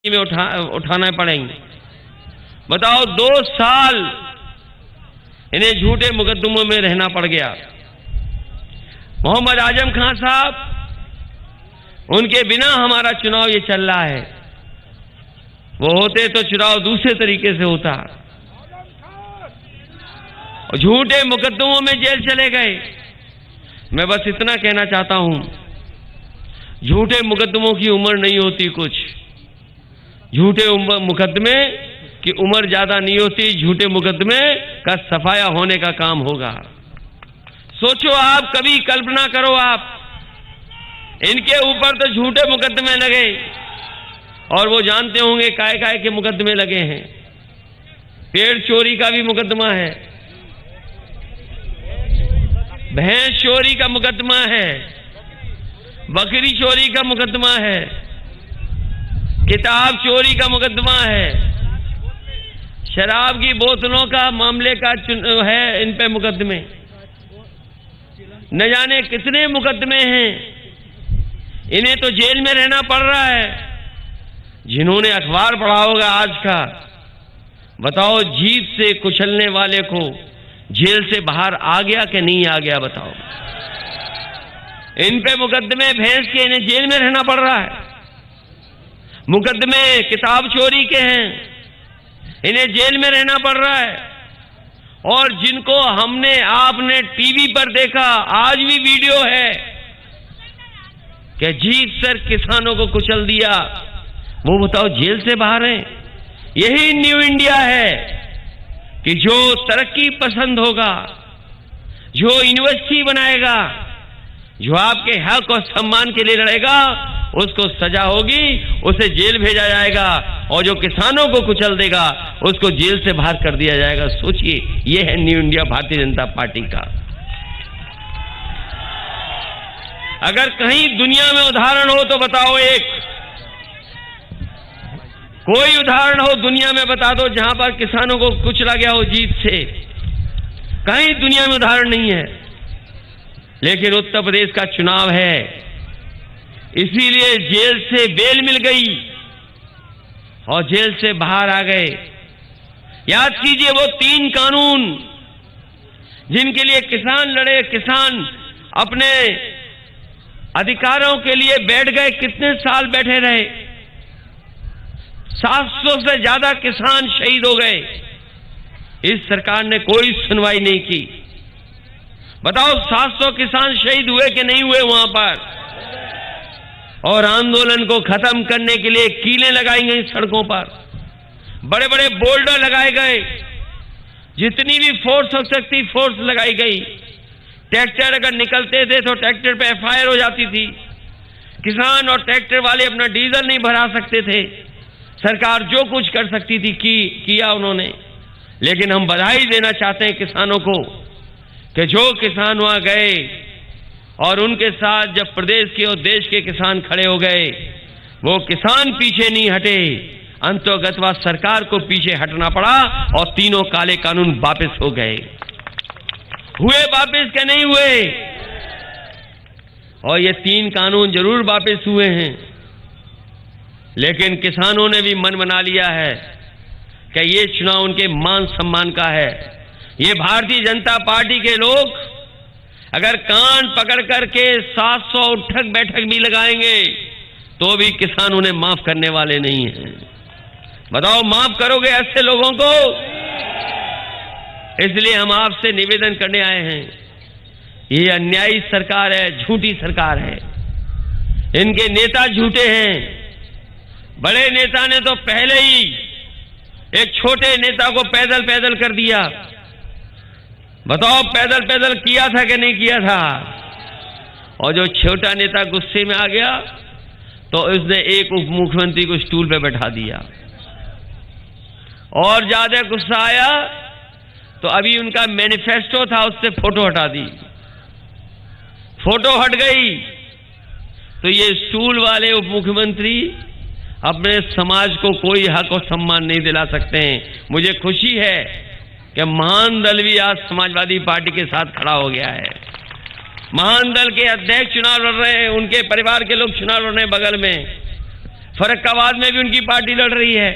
में उठाना पड़ेंगे। बताओ 2 साल इन्हें झूठे मुकदमों में रहना पड़ गया। मोहम्मद आजम खान साहब, उनके बिना हमारा चुनाव ये चल रहा है। वो होते तो चुनाव दूसरे तरीके से होता। और झूठे मुकदमों में जेल चले गए। मैं बस इतना कहना चाहता हूं, झूठे मुकदमों की उम्र नहीं होती कुछ। झूठे मुकदमे की उम्र ज्यादा नहीं होती। झूठे मुकदमे का सफाया होने का काम होगा। सोचो आप, कभी कल्पना करो आप, इनके ऊपर तो झूठे मुकदमे लगे और वो जानते होंगे काय काय के मुकदमे लगे हैं। पेड़ चोरी का भी मुकदमा है, भैंस चोरी का मुकदमा है, बकरी चोरी का मुकदमा है, किताब चोरी का मुकदमा है, शराब की बोतलों का मामले का है इन पे मुकदमे। न जाने कितने मुकदमे हैं। इन्हें तो जेल में रहना पड़ रहा है। जिन्होंने अखबार पढ़ा होगा आज का, बताओ जीत से कुचलने वाले को जेल से बाहर आ गया कि नहीं आ गया? बताओ। इन पे मुकदमे भैंस के, इन्हें जेल में रहना पड़ रहा है। मुकदमे किताब चोरी के हैं, इन्हें जेल में रहना पड़ रहा है। और जिनको हमने आपने टीवी पर देखा, आज भी वीडियो है कि जीत सर किसानों को कुचल दिया, वो बताओ जेल से बाहर हैं। यही न्यू इंडिया है कि जो तरक्की पसंद होगा, जो यूनिवर्सिटी बनाएगा, जो आपके हक और सम्मान के लिए लड़ेगा, उसको सजा होगी, उसे जेल भेजा जाएगा। और जो किसानों को कुचल देगा, उसको जेल से बाहर कर दिया जाएगा। सोचिए, यह है new India Bharatiya Janata party का। अगर कहीं दुनिया में उदाहरण हो तो बताओ, एक कोई उदाहरण हो दुनिया में बता दो जहां पर किसानों को कुचला गया हो जीत से। कहीं दुनिया में उदाहरण नहीं है। लेकिन उत्तर प्रदेश का चुनाव है, इसीलिए जेल से बेल मिल गई और जेल से बाहर आ गए। याद कीजिए वो 3 कानून जिनके लिए किसान लड़े, किसान अपने अधिकारों के लिए बैठ गए। कितने साल बैठे रहे? 700 से ज्यादा किसान शहीद हो गए। इस सरकार ने कोई सुनवाई नहीं की। बताओ 700 किसान शहीद हुए कि नहीं हुए वहां पर? और आंदोलन को खत्म करने के लिए कीलें लगाई गई सड़कों पर, बड़े बड़े बोल्डर लगाए गए, जितनी भी फोर्स हो सकती फोर्स लगाई गई। ट्रैक्टर अगर निकलते थे तो ट्रैक्टर पे एफआईआर हो जाती थी। किसान और ट्रैक्टर वाले अपना डीजल नहीं भरा सकते थे। सरकार जो कुछ कर सकती थी किया उन्होंने। लेकिन हम बधाई देना चाहते हैं किसानों को कि जो किसान वहां गए और उनके साथ जब प्रदेश के और देश के किसान खड़े हो गए, वो किसान पीछे नहीं हटे। अंतोगतवा सरकार को पीछे हटना पड़ा और 3 काले कानून वापस हो गए। हुए वापस क्या नहीं हुए? और ये 3 कानून जरूर वापस हुए हैं। लेकिन किसानों ने भी मन बना लिया है कि ये चुनाव उनके मान सम्मान का है। ये भारतीय जनता पार्टी के लोग अगर कान पकड़ करके 700 उठक बैठक भी लगाएंगे तो भी किसान उन्हें माफ करने वाले नहीं हैं। बताओ, माफ करोगे ऐसे लोगों को? इसलिए हम आपसे निवेदन करने आए हैं। ये अन्यायी सरकार है, झूठी सरकार है। इनके नेता झूठे हैं। बड़े नेता ने तो पहले ही एक छोटे नेता को पैदल पैदल कर दिया। बताओ, पैदल पैदल किया था कि नहीं किया था? और जो छोटा नेता गुस्से में आ गया तो उसने एक उप मुख्यमंत्री को स्टूल पे बैठा दिया। और ज्यादा गुस्सा आया तो अभी उनका मैनिफेस्टो था, उससे फोटो हटा दी। फोटो हट गई तो ये स्टूल वाले उप मुख्यमंत्री अपने समाज को कोई हक और सम्मान नहीं दिला सकते हैं। मुझे खुशी है कि महान दल भी आज समाजवादी पार्टी के साथ खड़ा हो गया है। महान दल के अध्यक्ष चुनाव लड़ रहे हैं, उनके परिवार के लोग चुनाव लड़ रहे हैं बगल में। फर्रुखाबाद में भी उनकी पार्टी लड़ रही है।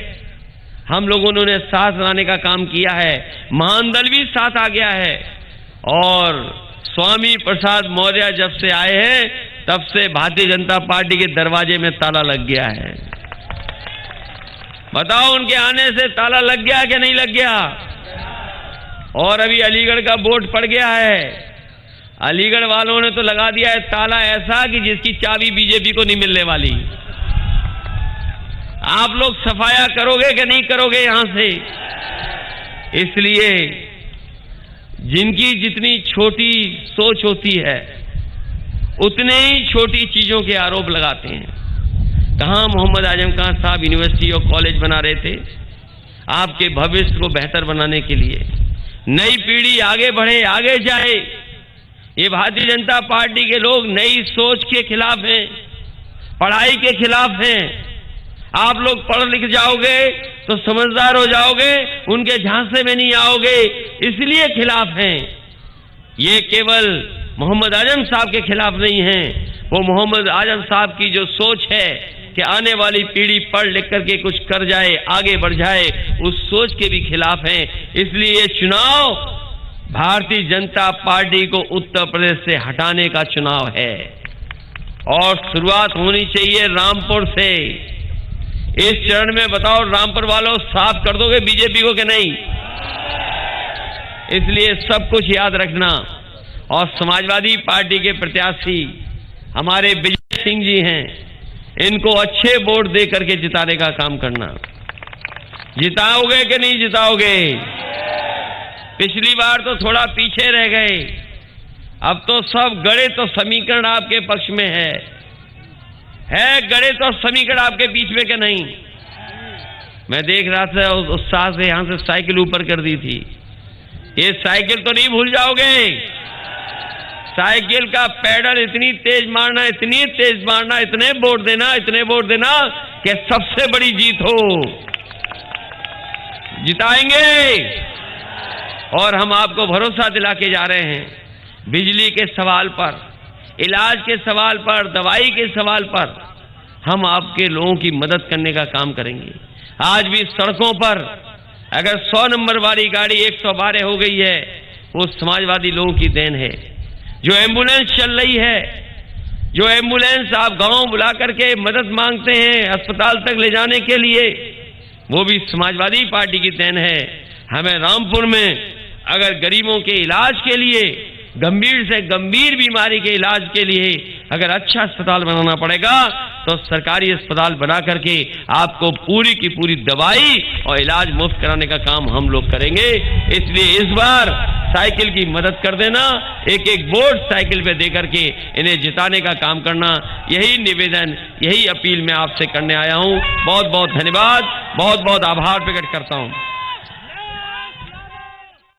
हम लोगों ने उन्हें साथ लाने का काम किया है, महान दल भी साथ आ गया है। और स्वामी प्रसाद मौर्य जब से आए हैं तब से भारतीय जनता पार्टी के दरवाजे में ताला लग गया है। बताओ, उनके आने से ताला लग गया कि नहीं लग गया? और अभी अलीगढ़ का वोट पड़ गया है। अलीगढ़ वालों ने तो लगा दिया है ताला ऐसा कि जिसकी चाबी बीजेपी को नहीं मिलने वाली। आप लोग सफाया करोगे कि नहीं करोगे यहां से? इसलिए जिनकी जितनी छोटी सोच होती है उतने ही छोटी चीजों के आरोप लगाते हैं। कहां मोहम्मद आजम खान साहब यूनिवर्सिटी और कॉलेज बना रहे थे आपके भविष्य को बेहतर बनाने के लिए, नई पीढ़ी आगे बढ़े, आगे जाए। ये भारतीय जनता पार्टी के लोग नई सोच के खिलाफ हैं, पढ़ाई के खिलाफ हैं। आप लोग पढ़ लिख जाओगे तो समझदार हो जाओगे, उनके झांसे में नहीं आओगे, इसलिए खिलाफ हैं। ये केवल मोहम्मद आजम साहब के खिलाफ नहीं हैं, वो मोहम्मद आजम साहब की जो सोच है कि आने वाली पीढ़ी पढ़ लिख करके कुछ कर जाए, आगे बढ़ जाए, उस सोच के भी खिलाफ हैं। इसलिए ये चुनाव भारतीय जनता पार्टी को उत्तर प्रदेश से हटाने का चुनाव है और शुरुआत होनी चाहिए रामपुर से। इस चरण में बताओ रामपुर वालों, साफ कर दोगे बीजेपी को कि नहीं? इसलिए सब कुछ याद रखना। और समाजवादी पार्टी के प्रत्याशी हमारे विजय सिंह जी हैं, इनको अच्छे वोट दे करके जिताने का काम करना। जिताओगे कि नहीं जिताओगे? पिछली बार तो थोड़ा पीछे रह गए, अब तो सब गणित और समीकरण आपके पक्ष में है गणित और समीकरण आपके बीच में कि नहीं? मैं देख रहा था उत्साह से यहां से साइकिल ऊपर कर दी थी। ये साइकिल तो नहीं भूल जाओगे। साइकिल का पैडल इतनी तेज मारना, इतनी तेज मारना, इतने वोट देना कि सबसे बड़ी जीत हो। जिताएंगे। और हम आपको भरोसा दिला के जा रहे हैं, बिजली के सवाल पर, इलाज के सवाल पर, दवाई के सवाल पर हम आपके लोगों की मदद करने का काम करेंगे। आज भी सड़कों पर अगर 100 नंबर वाली गाड़ी 112 हो गई है, वो समाजवादी लोगों की देन है। जो एम्बुलेंस चल रही है, जो एम्बुलेंस आप गांव बुला करके मदद मांगते हैं अस्पताल तक ले जाने के लिए, वो भी समाजवादी पार्टी की देन है। हमें रामपुर में अगर गरीबों के इलाज के लिए, गंभीर से गंभीर बीमारी के इलाज के लिए अगर अच्छा अस्पताल बनाना पड़ेगा तो सरकारी अस्पताल बना करके आपको पूरी की पूरी दवाई और इलाज मुफ्त कराने का काम हम लोग करेंगे। इसलिए इस बार साइकिल की मदद कर देना, एक एक वोट साइकिल पे दे करके इन्हें जिताने का काम करना, यही निवेदन, यही अपील मैं आपसे करने आया हूं। बहुत बहुत धन्यवाद, बहुत बहुत आभार प्रकट करता हूं।